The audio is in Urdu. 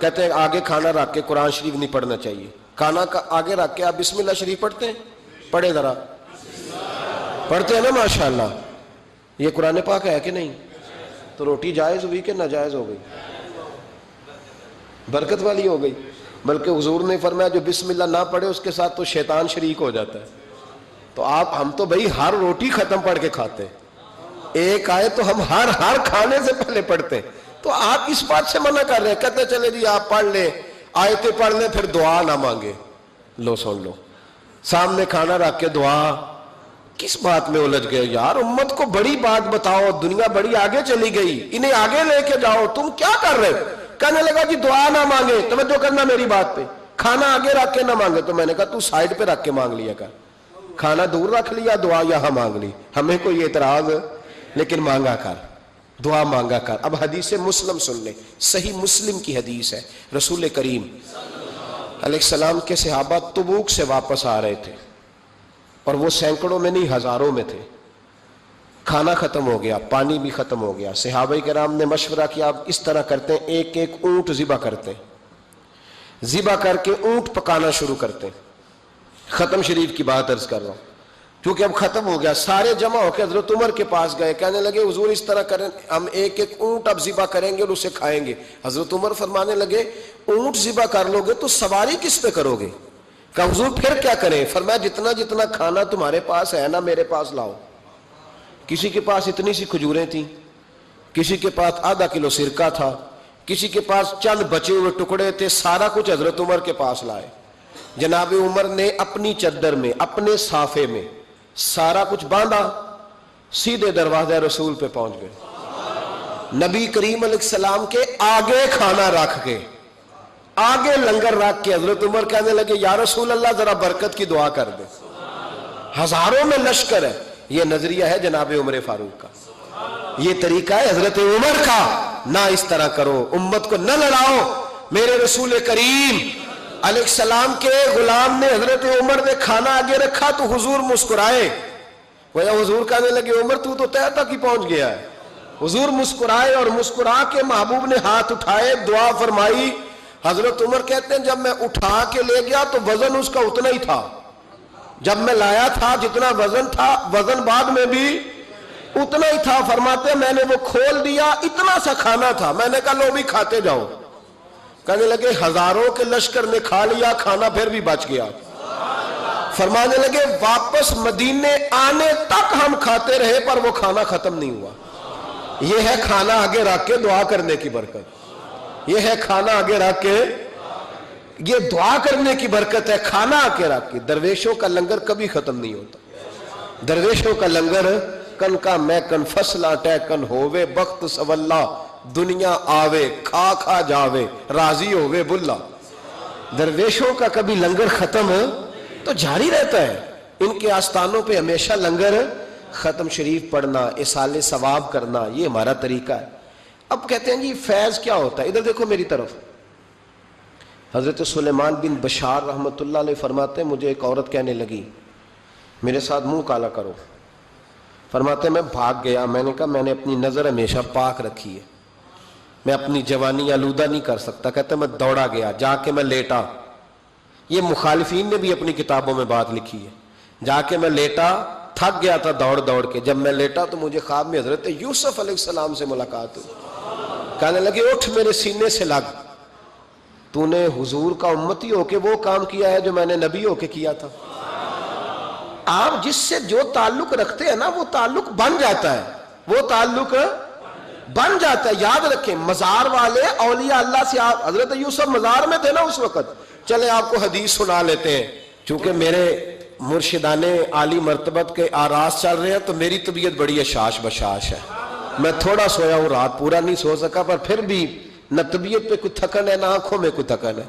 کہتے ہیں آگے کھانا رکھ کے قرآن شریف نہیں پڑھنا چاہیے. کھانا کا آگے رکھ کے آپ بسم اللہ شریف پڑھتے ہیں؟ پڑھے ذرا. پڑھتے ہیں نا ماشاءاللہ. یہ قرآن پاک ہے کہ نہیں؟ تو روٹی جائز ہوئی کہ ناجائز ہو گئی؟ برکت والی ہو گئی. بلکہ حضور نے فرمایا جو بسم اللہ نہ پڑھے اس کے ساتھ تو شیطان شریک ہو جاتا ہے. تو ہم تو بھائی ہر روٹی ختم پڑھ کے کھاتے ہیں. ایک آئے تو ہم ہر کھانے سے پہلے پڑھتے ہیں. تو آپ اس بات سے منع کر رہے ہیں. کہتے چلے جی آپ پڑھ لیں, آیتیں پڑھ لیں, پھر دعا نہ مانگے. لو سن لو, سامنے کھانا رکھ کے دعا. کس بات میں الجھ گئے یار؟ امت کو بڑی بات بتاؤ, دنیا بڑی آگے چلی گئی, انہیں آگے لے کے جاؤ. تم کیا کر رہے ہو؟ کہنے لگا جی دعا نہ مانگے. توجہ کرنا میری بات پہ, کھانا آگے رکھ کے نہ مانگے. تو میں نے کہا تو سائڈ پہ رکھ کے مانگ لیا کر. کھانا دور رکھ لیا, دعا یہاں مانگ لی. ہمیں کوئی اعتراض لیکن مانگا کر, دعا مانگا کر. اب حدیث مسلم سن لیں, صحیح مسلم کی حدیث ہے. رسول کریم علیہ السلام کے صحابہ تبوک سے واپس آ رہے تھے, اور وہ سینکڑوں میں نہیں ہزاروں میں تھے. کھانا ختم ہو گیا, پانی بھی ختم ہو گیا. صحابہ کرام نے مشورہ کیا آپ اس طرح کرتے ہیں, ایک ایک اونٹ ذبح کرتے ہیں, ذبح کر کے اونٹ پکانا شروع کرتے ہیں. ختم شریف کی بات عرض کر رہا ہوں کیونکہ اب ختم ہو گیا. سارے جمع ہو کے حضرت عمر کے پاس گئے, کہنے لگے حضور اس طرح کریں, ہم ایک ایک اونٹ اب ذبح کریں گے اور اسے کھائیں گے. حضرت عمر فرمانے لگے اونٹ ذبح کر لو گے تو سواری کس پہ کرو گے؟ کہ حضور پھر کیا کریں؟ فرمایا جتنا جتنا کھانا تمہارے پاس ہے نا میرے پاس لاؤ. کسی کے پاس اتنی سی کھجوریں تھیں, کسی کے پاس آدھا کلو سرکہ تھا, کسی کے پاس چند بچے ہوئے ٹکڑے تھے. سارا کچھ حضرت عمر کے پاس لائے. جناب عمر نے اپنی چادر میں, اپنے صافے میں سارا کچھ باندھا, سیدھے دروازہ رسول پہ پہنچ گئے. نبی کریم علیہ السلام کے آگے کھانا رکھ کے, آگے لنگر رکھ کے حضرت عمر کہنے لگے یا رسول اللہ ذرا برکت کی دعا کر دے. ہزاروں میں لشکر ہے. یہ نظریہ ہے جناب عمر فاروق کا, یہ طریقہ ہے حضرت عمر کا. نہ اس طرح کرو, امت کو نہ لڑاؤ. میرے رسول کریم علیہ السلام کے غلام نے, حضرت عمر نے کھانا آگے رکھا تو حضور مسکرائے. وہ حضور کہنے لگے عمر تو طے تک ہی پہنچ گیا ہے. حضور مسکرائے اور مسکرا کے محبوب نے ہاتھ اٹھائے, دعا فرمائی. حضرت عمر کہتے ہیں جب میں اٹھا کے لے گیا تو وزن اس کا اتنا ہی تھا. جب میں لایا تھا جتنا وزن تھا, وزن بعد میں بھی اتنا ہی تھا. فرماتے ہیں میں نے وہ کھول دیا, اتنا سا کھانا تھا. میں نے کہا لو بھی کھاتے جاؤ. کہنے لگے ہزاروں کے لشکر نے کھا لیا, کھانا پھر بھی بچ گیا. فرمانے لگے واپس مدینے آنے تک ہم کھاتے رہے پر وہ کھانا ختم نہیں ہوا. یہ ہے کھانا آگے رکھ کے دعا کرنے کی برکت. یہ ہے کھانا آگے رکھ کے, یہ دعا کرنے کی برکت ہے. کھانا آگے رکھ کے. درویشوں کا لنگر کبھی ختم نہیں ہوتا. درویشوں کا لنگر کن کا میں کن فصلہ ٹے کن ہووے بخت سواللہ, دنیا آوے کھا کھا جاوے راضی ہووے بلا. درویشوں کا کبھی لنگر ختم تو جاری رہتا ہے. ان کے آستانوں پہ ہمیشہ لنگر ختم. شریف پڑھنا, اصال ثواب کرنا, یہ ہمارا طریقہ ہے. اب کہتے ہیں جی فیض کیا ہوتا ہے؟ ادھر دیکھو میری طرف. حضرت سلیمان بن بشار رحمۃ اللہ علیہ فرماتے ہیں مجھے ایک عورت کہنے لگی میرے ساتھ منہ کالا کرو. فرماتے ہیں میں بھاگ گیا. میں نے کہا میں نے اپنی نظر ہمیشہ پاک رکھی ہے, میں اپنی جوانی آلودہ نہیں کر سکتا. کہتے میں دوڑا گیا, جا کے میں لیٹا. یہ مخالفین نے بھی اپنی کتابوں میں بات لکھی ہے. جا کے میں لیٹا, تھک گیا تھا دوڑ دوڑ کے. جب میں لیٹا تو مجھے خواب میں حضرت یوسف علیہ السلام سے ملاقات ہوئی. کہنے لگے اٹھ میرے سینے سے لگ, تو نے حضور کا امتی ہو کے وہ کام کیا ہے جو میں نے نبی ہو کے کیا تھا. آپ جس سے جو تعلق رکھتے ہیں نا وہ تعلق بن جاتا ہے, وہ تعلق بن جاتا ہے. یاد رکھیں مزار والے اولیاء اللہ سے, آپ حضرت یوسف مزار میں تھے نا اس وقت. چلے آپ کو حدیث سنا لیتے ہیں, چونکہ میرے مرشدان عالی مرتبت کے آراز چل رہے ہیں تو میری طبیعت بڑی اشاش بشاش ہے. میں تھوڑا سویا ہوں, رات پورا نہیں سو سکا, پر پھر بھی نہ طبیعت پہ کوئی تھکن ہے نہ آنکھوں میں کوئی تھکن ہے.